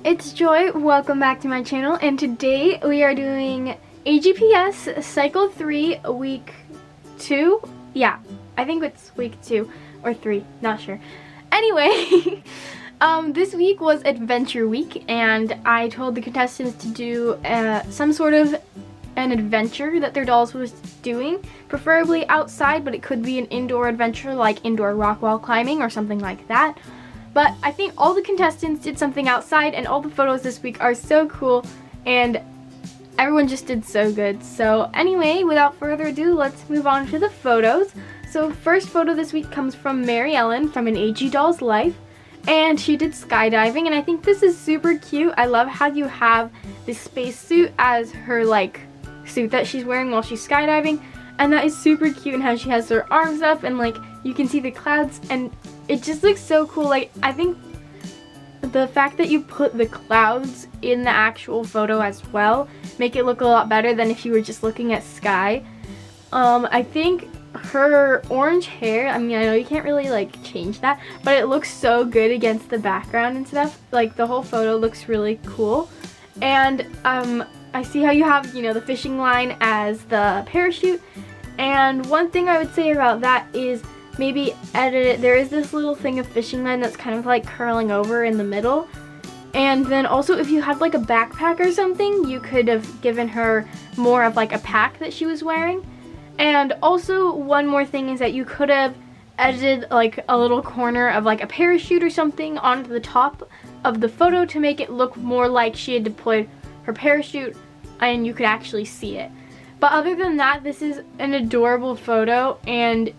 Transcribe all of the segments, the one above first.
it's Joy. Welcome back to my channel, and today we are doing AGPS Cycle 3 Week 2. Yeah, I think it's Week 2 or 3, not sure. Anyway, this week was Adventure Week, and I told the contestants to do some sort of an adventure that their dolls was doing, preferably outside, but it could be an indoor adventure like indoor rock wall climbing or something like that. But I think all the contestants did something outside, and all the photos this week are so cool, and everyone just did so good. So anyway, without further ado, let's move on to the photos. So first photo this week comes from Mary Ellen from an AG Doll's Life, and she did skydiving, and I think this is super cute. I love how you have this spacesuit as her like suit that she's wearing while she's skydiving, and that is super cute, and how she has her arms up and like you can see the clouds, and it just looks so cool. Like, I think the fact that you put the clouds in the actual photo as well make it look a lot better than if you were just looking at sky. I think her orange hair, I mean, I know you can't really like change that, but it looks so good against the background and stuff. Like, the whole photo looks really cool. And I see how you have, you know, the fishing line as the parachute. And one thing I would say about that is maybe edit it. There is this little thing of fishing line that's kind of like curling over in the middle. And then also, if you had like a backpack or something, you could have given her more of like a pack that she was wearing. And also, one more thing is that you could have edited like a little corner of like a parachute or something onto the top of the photo to make it look more like she had deployed her parachute and you could actually see it. But other than that, this is an adorable photo, and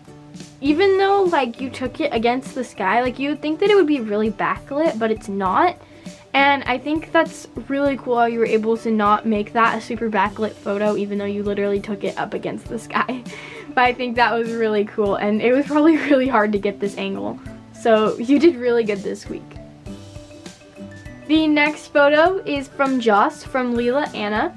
even though like you took it against the sky, like you would think that it would be really backlit, but it's not. And I think that's really cool how you were able to not make that a super backlit photo, even though you literally took it up against the sky. But I think that was really cool, and it was probably really hard to get this angle. So you did really good this week. The next photo is from Joss from Leela Anna.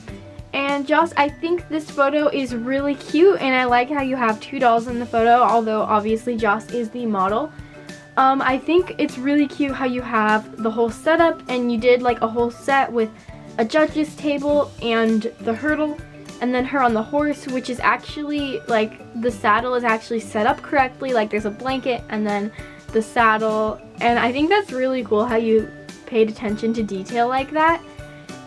And Joss, I think this photo is really cute, and I like how you have two dolls in the photo, although obviously Joss is the model. I think it's really cute how you have the whole setup, and you did like a whole set with a judge's table and the hurdle, and then her on the horse, which is actually like the saddle is actually set up correctly. Like, there's a blanket and then the saddle, and I think that's really cool how you paid attention to detail like that.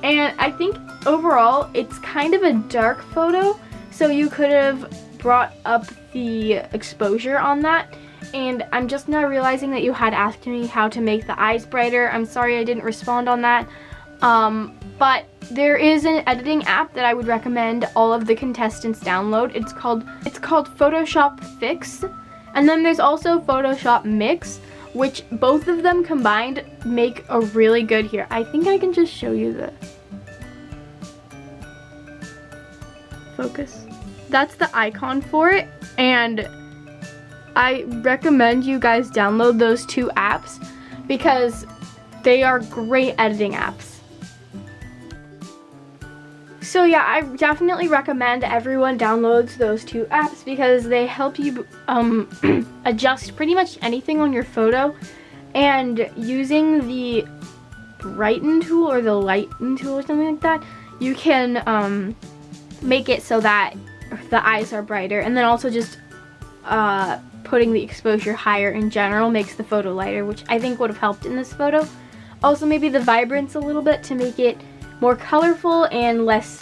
And I think overall it's kind of a dark photo, so you could have brought up the exposure on that. And I'm just now realizing that you had asked me how to make the eyes brighter. I'm sorry I didn't respond on that. But there is an editing app that I would recommend all of the contestants download. It's called Photoshop Fix. And then there's also Photoshop Mix, which both of them combined make a really good here. I think I can just show you the focus. That's the icon for it, and I recommend you guys download those two apps because they are great editing apps. So yeah, I definitely recommend everyone downloads those two apps because they help you adjust pretty much anything on your photo. And using the brighten tool or the lighten tool or something like that, you can make it so that the eyes are brighter. And then also just putting the exposure higher in general makes the photo lighter, which I think would have helped in this photo. Also maybe the vibrance a little bit to make it more colorful and less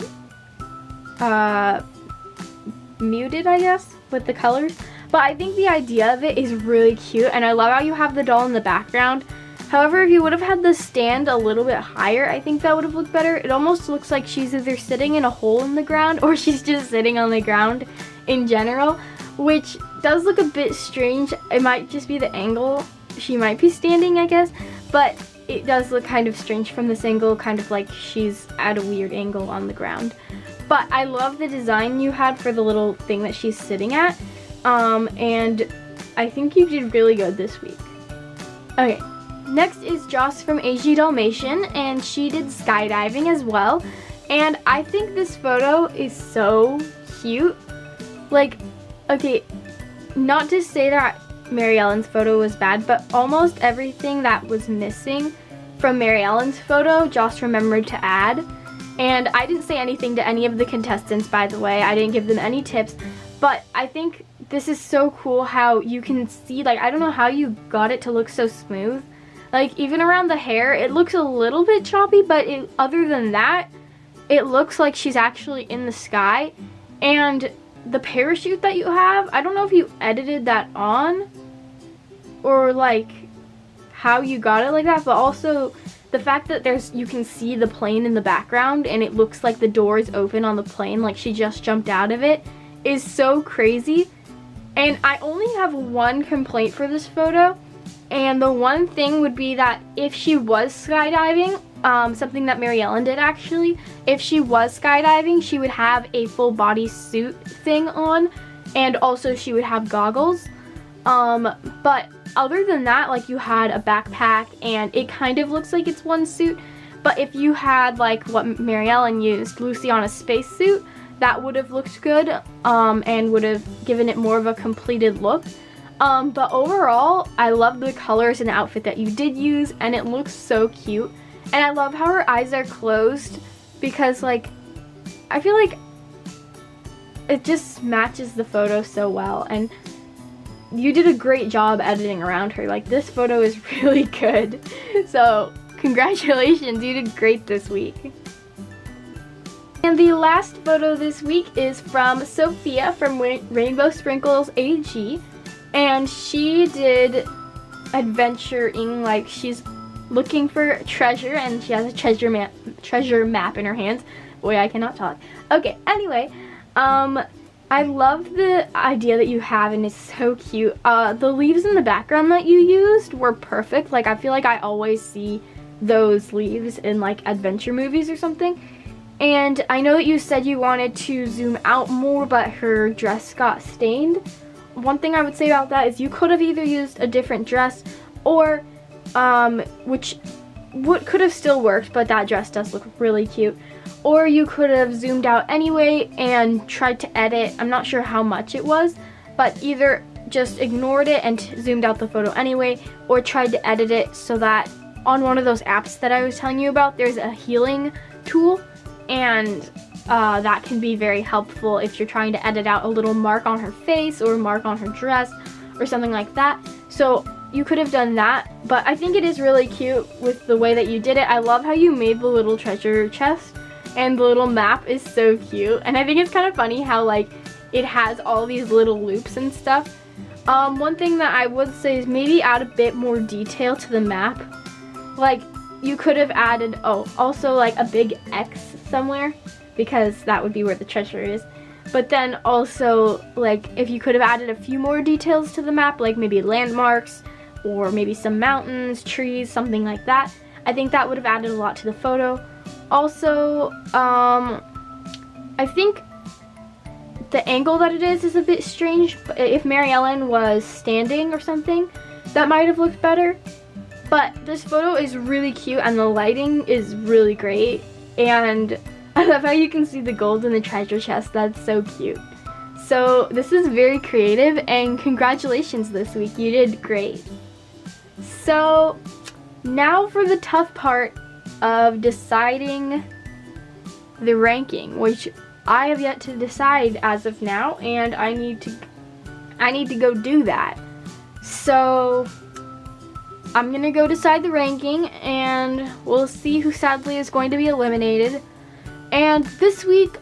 muted, I guess, with the colors. But I think the idea of it is really cute, and I love how you have the doll in the background. However, if you would have had the stand a little bit higher, I think that would have looked better. It almost looks like she's either sitting in a hole in the ground or she's just sitting on the ground in general, which does look a bit strange. It might just be the angle. She might be standing, I guess, but it does look kind of strange from this angle, kind of like she's at a weird angle on the ground. But I love the design you had for the little thing that she's sitting at, and I think you did really good this week. Okay, next is Joss from AG Dalmatian, and she did skydiving as well, and I think this photo is so cute. Like, okay, not to say that Mary Ellen's photo was bad, but almost everything that was missing from Mary Ellen's photo, Joss remembered to add. And I didn't say anything to any of the contestants, by the way. I didn't give them any tips. But I think this is so cool how you can see, like, I don't know how you got it to look so smooth. Like, even around the hair, it looks a little bit choppy, but other than that, it looks like she's actually in the sky. And the parachute that you have, I don't know if you edited that on or, like, how you got it like that, but also the fact that you can see the plane in the background and it looks like the door is open on the plane, like she just jumped out of it, is so crazy. And I only have one complaint for this photo, and the one thing would be that if she was skydiving, something that Mary Ellen did actually, if she was skydiving, she would have a full body suit thing on, and also she would have goggles. But other than that, like, you had a backpack and it kind of looks like it's one suit, but if you had like what Mary Ellen used, Luciana's spacesuit, that would have looked good, and would have given it more of a completed look. But overall, I love the colors and outfit that you did use, and it looks so cute. And I love how her eyes are closed, because, like, I feel like it just matches the photo so well, and you did a great job editing around her. Like, this photo is really good. So, congratulations, you did great this week. And the last photo this week is from Sophia from Rainbow Sprinkles AG. And she did adventuring, like she's looking for treasure, and she has a treasure map in her hands. Boy, I cannot talk. Okay, anyway, I love the idea that you have, and it's so cute. The leaves in the background that you used were perfect. Like, I feel like I always see those leaves in, like, adventure movies or something. And I know that you said you wanted to zoom out more, but her dress got stained. One thing I would say about that is you could have either used a different dress, or, which could have still worked, but that dress does look really cute. Or you could have zoomed out anyway and tried to edit. I'm not sure how much it was, but either just ignored it and zoomed out the photo anyway, or tried to edit it so that on one of those apps that I was telling you about, there's a healing tool, and that can be very helpful if you're trying to edit out a little mark on her face or mark on her dress or something like that. So you could have done that, but I think it is really cute with the way that you did it. I love how you made the little treasure chest, and the little map is so cute. And I think it's kind of funny how, like, it has all these little loops and stuff. One thing that I would say is maybe add a bit more detail to the map. Like, you could have added, also like a big X somewhere, because that would be where the treasure is. But then also, like, if you could have added a few more details to the map, like maybe landmarks, or maybe some mountains, trees, something like that, I think that would have added a lot to the photo. Also, I think the angle that it is a bit strange. If Mary Ellen was standing or something, that might have looked better. But this photo is really cute, and the lighting is really great. And I love how you can see the gold in the treasure chest. That's so cute. So this is very creative, and congratulations this week. You did great. So now for the tough part of deciding the ranking, which I have yet to decide as of now, and I need to go do that. So I'm gonna go decide the ranking, and we'll see who sadly is going to be eliminated. And this week,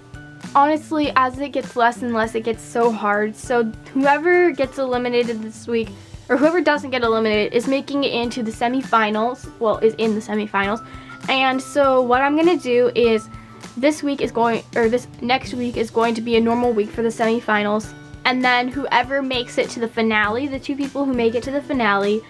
honestly, as it gets less and less, it gets so hard. So whoever gets eliminated this week, or whoever doesn't get eliminated, is making it into the semifinals. Well, is in the semifinals. And so what I'm gonna do is this next week is going to be a normal week for the semifinals, and then whoever makes it to the finale, the two people who make it to the finale,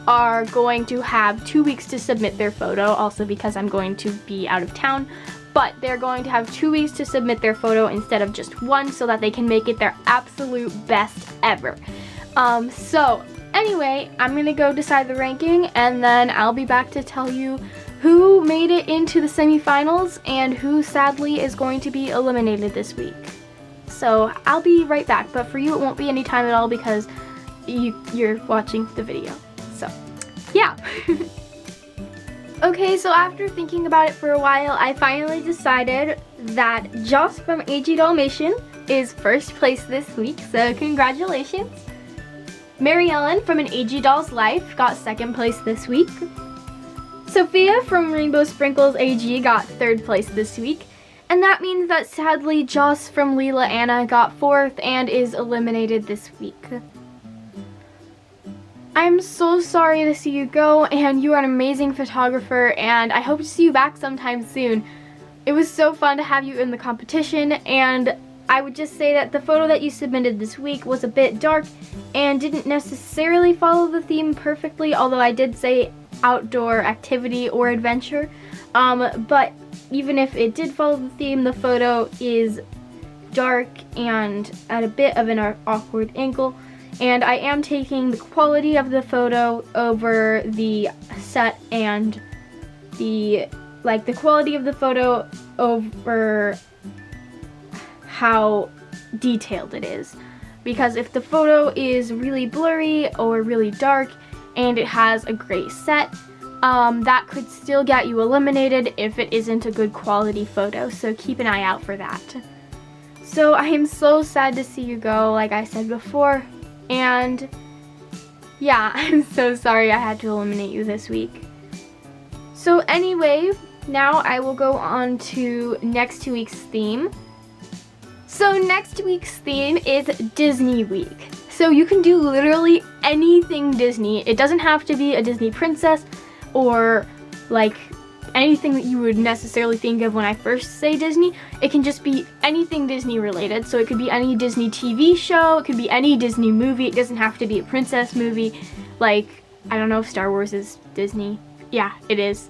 are going to have 2 weeks to submit their photo, also because I'm going to be out of town. But they're going to have 2 weeks to submit their photo instead of just one, so that they can make it their absolute best ever. So anyway, I'm gonna go decide the ranking, and then I'll be back to tell you who made it into the semifinals and who sadly is going to be eliminated this week. So I'll be right back, but for you it won't be any time at all because you're watching the video. So yeah. Okay, so after thinking about it for a while, I finally decided that Joss from AG Dalmatian is first place this week, so congratulations. Mary Ellen from An AG Doll's Life got second place this week. Sophia from Rainbow Sprinkles AG got third place this week. And that means that sadly Joss from Leela Anna got fourth and is eliminated this week. I'm so sorry to see you go, and you are an amazing photographer, and I hope to see you back sometime soon. It was so fun to have you in the competition, and I would just say that the photo that you submitted this week was a bit dark and didn't necessarily follow the theme perfectly, although I did say outdoor activity or adventure. But even if it did follow the theme, the photo is dark and at a bit of an awkward angle. And I am taking the quality of the photo over the set and the quality of the photo over how detailed it is. Because if the photo is really blurry or really dark and it has a gray set, that could still get you eliminated if it isn't a good quality photo, so keep an eye out for that. So I am so sad to see you go, like I said before. And yeah, I'm so sorry I had to eliminate you this week. So anyway, now I will go on to next week's theme. So next week's theme is Disney Week. So you can do literally anything Disney. It doesn't have to be a Disney princess or like anything that you would necessarily think of when I first say Disney. It can just be anything Disney related. So it could be any Disney TV show, it could be any Disney movie. It doesn't have to be a princess movie. Like, I don't know if Star Wars is Disney. Yeah, it is.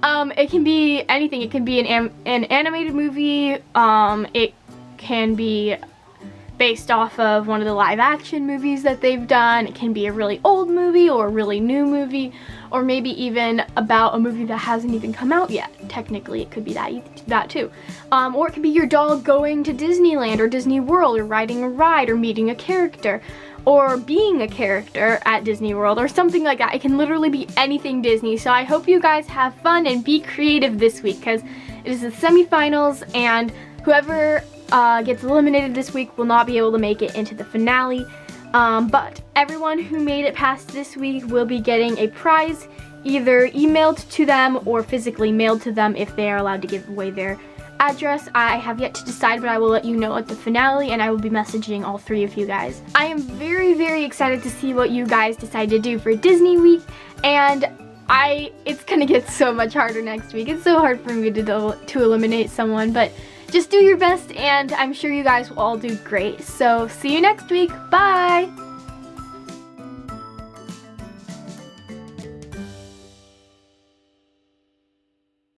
It can be anything. It can be an animated movie. It can be based off of one of the live action movies that they've done. It can be a really old movie or a really new movie, or maybe even about a movie that hasn't even come out yet. Technically, it could be that too. Or it could be your dog going to Disneyland or Disney World, or riding a ride, or meeting a character, or being a character at Disney World, or something like that. It can literally be anything Disney. So I hope you guys have fun and be creative this week, because it is the semifinals, and whoever gets eliminated this week will not be able to make it into the finale. But everyone who made it past this week will be getting a prize, either emailed to them or physically mailed to them if they are allowed to give away their address. I have yet to decide, but I will let you know at the finale, and I will be messaging all three of you guys. I am very, very excited to see what you guys decide to do for Disney Week, and it's gonna get so much harder next week. It's so hard for me to eliminate someone, but just do your best, and I'm sure you guys will all do great. So see you next week. Bye!